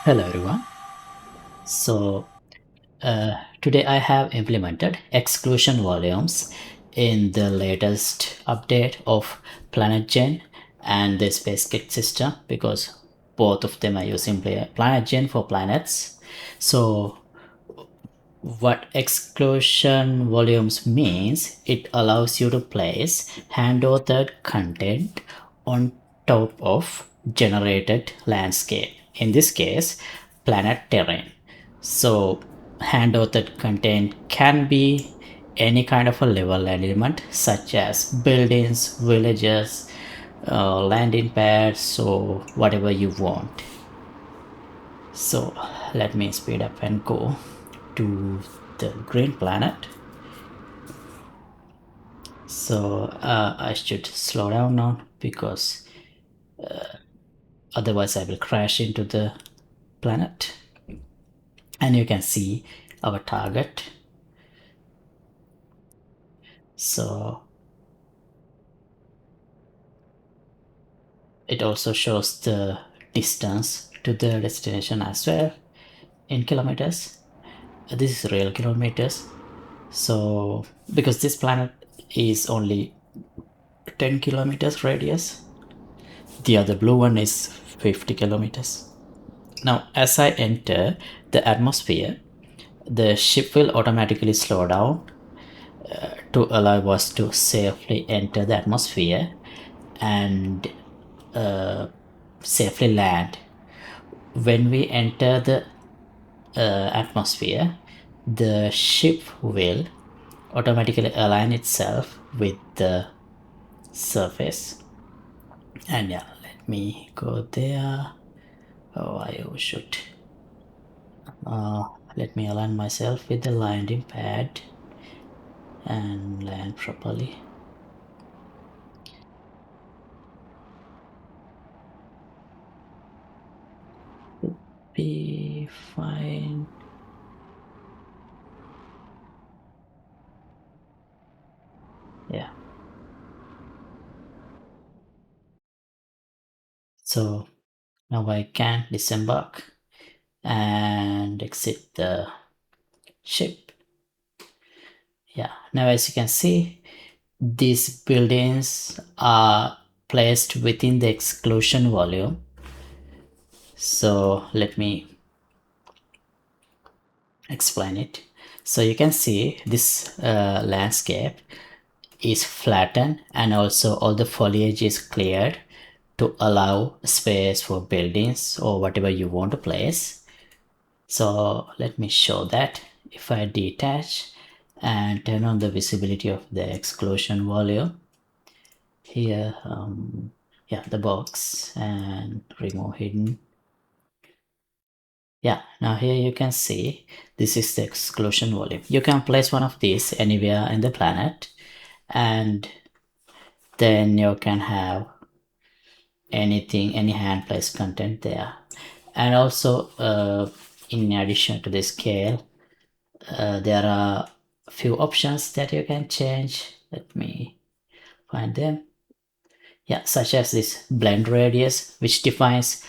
Hello everyone. So today I have implemented exclusion volumes in the latest update of PlanetGen and the SpaceKit system because both of them are using PlanetGen for planets. So what exclusion volumes means, it allows you to place hand-authored content on top of generated landscape, in this case planet terrain. So hand-authored content can be any kind of a level element such as buildings, villages, landing pads, or whatever you want. So let me speed up and go to the green planet. So I should slow down now because otherwise I will crash into the planet. And you can see our target. So it also shows the distance to the destination as well in kilometers. This is real kilometers. So because this planet is only 10 kilometers radius, the other blue one is 50 kilometers. Now as I enter the atmosphere, the ship will automatically slow down to allow us to safely enter the atmosphere and safely land. When we enter the atmosphere, the ship will automatically align itself with the surface. And yeah, let me go there. Oh, I should. Let me align myself with the landing pad and land properly. Be fine. Yeah. So now I can disembark and exit the ship. Yeah. Now as you can see, these buildings are placed within the exclusion volume. So let me explain it. So you can see this landscape is flattened and also all the foliage is cleared to allow space for buildings or whatever you want to place. So let me show that. If I detach and turn on the visibility of the exclusion volume here, yeah, the box, and remove hidden. Yeah, now here you can see this is the exclusion volume. You can place one of these anywhere in the planet and then you can have anything, any hand placed content there. And also in addition to the scale, there are a few options that you can change. Let me find them. Yeah, such as this blend radius, which defines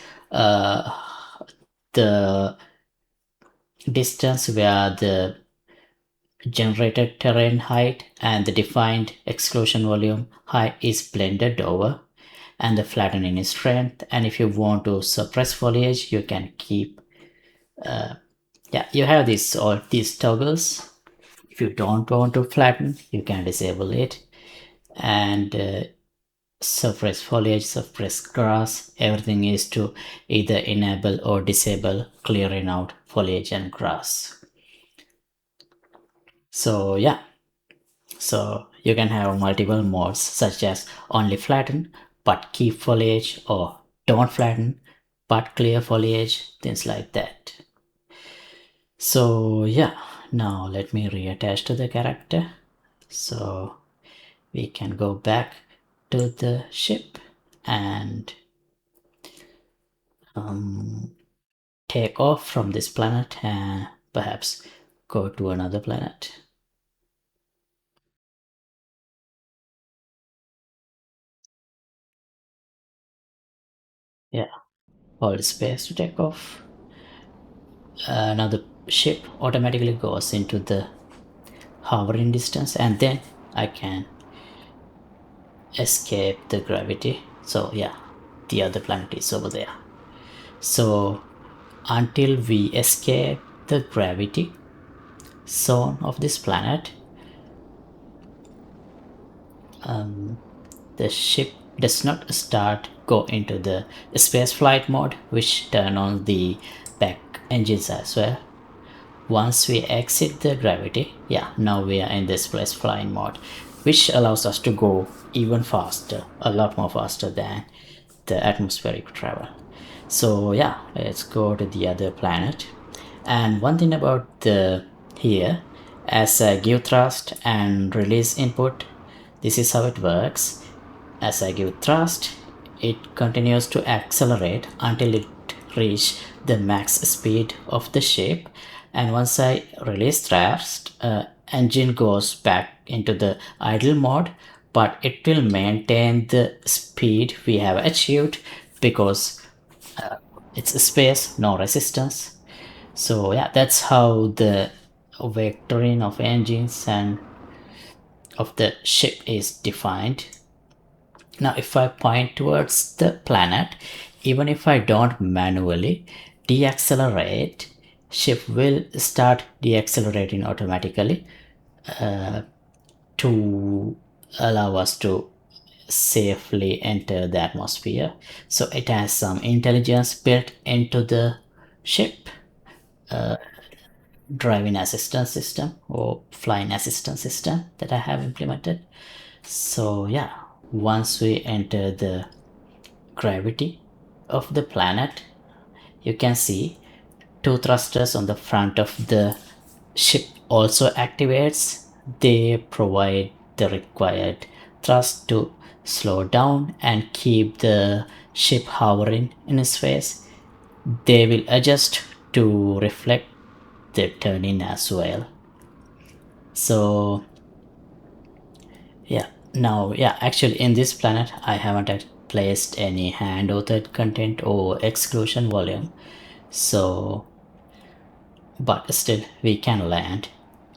the distance where the generated terrain height and the defined exclusion volume height is blended over, and the flattening is strength. And if you want to suppress foliage, you can keep yeah, you have this all these toggles. If you don't want to flatten, you can disable it. And suppress foliage, suppress grass, everything is to either enable or disable clearing out foliage and grass. So yeah, so you can have multiple modes such as only flatten but keep foliage, or don't flatten but clear foliage, things like that. So yeah, now let me reattach to the character. So we can go back to the ship and take off from this planet and perhaps go to another planet. Yeah, hold space to take off. now the ship automatically goes into the hovering distance, and then I can escape the gravity. So yeah, the other planet is over there. So until we escape the gravity zone of this planet, the ship does not go into the space flight mode, which turn on the back engines as well. Once we exit the gravity, yeah, now we are in the space flying mode, which allows us to go even faster, a lot more faster than the atmospheric travel. So yeah, let's go to the other planet. And one thing about the here, as I give thrust and release input, this is how it works. As I give thrust, it continues to accelerate until it reach the max speed of the ship, and once I release thrust, engine goes back into the idle mode, but it will maintain the speed we have achieved because it's space, no resistance. So yeah, that's how the vectoring of engines and of the ship is defined. Now if I point towards the planet, even if I don't manually deaccelerate, ship will start deaccelerating automatically to allow us to safely enter the atmosphere. So it has some intelligence built into the ship, driving assistance system or flying assistance system that I have implemented. So yeah, once we enter the gravity of the planet, you can see two thrusters on the front of the ship also activates. They provide the required thrust to slow down and keep the ship hovering in space. They will adjust to reflect the turning as well. So yeah, now yeah, actually in this planet I haven't placed any hand authored content or exclusion volume. So but still we can land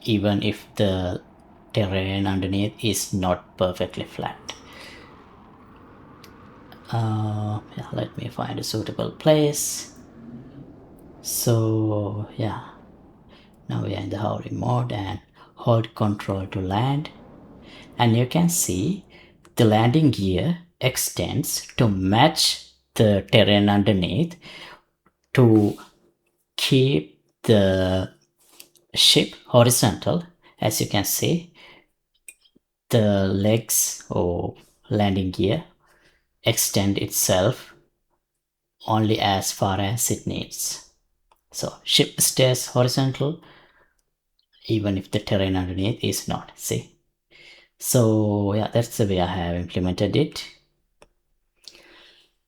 even if the terrain underneath is not perfectly flat. Yeah, let me find a suitable place. So yeah, now we are in the hovering mode and hold control to land, and you can see the landing gear extends to match the terrain underneath to keep the ship horizontal. As you can see, the legs or landing gear extend itself only as far as it needs. So ship stays horizontal even if the terrain underneath is not. See? So yeah, that's the way I have implemented it.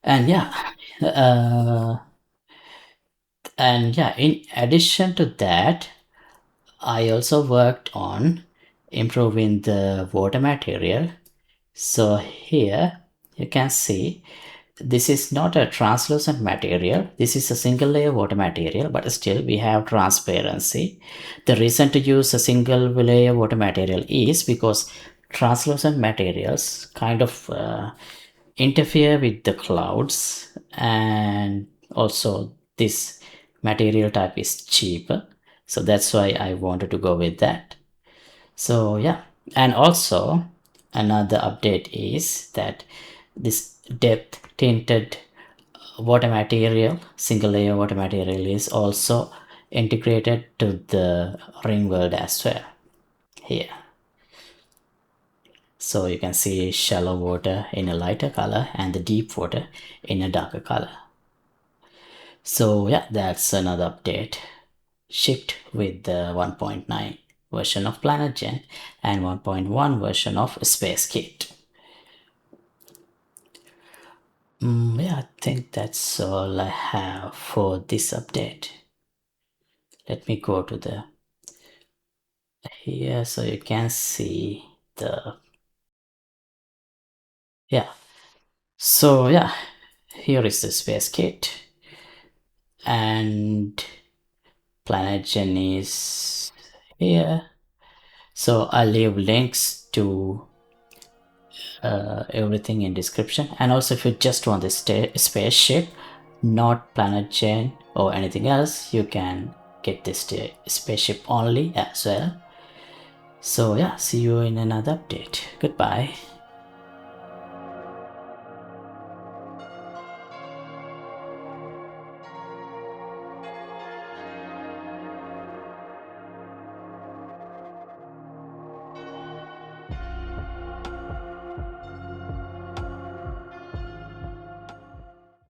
And yeah, in addition to that, I also worked on improving the water material. So here you can see this is not a translucent material. This is a single layer water material, but still we have transparency. The reason to use a single layer water material is because translucent materials kind of interfere with the clouds, and also this material type is cheaper. So that's why I wanted to go with that. So yeah, and also another update is that this depth tinted water material, single layer water material, is also integrated to the ring world as well here. So you can see shallow water in a lighter color and the deep water in a darker color. So yeah, that's another update. Shipped with the 1.9 version of PlanetGen and 1.1 version of SpaceKit. Yeah, I think that's all I have for this update. Let me go to the here so you can see the yeah. So here is the SpaceKit, and PlanetGen is here. So I'll leave links to everything in description. And also if you just want the spaceship, not PlanetGen or anything else, you can get this spaceship only as well. So yeah, see you in another update. Goodbye.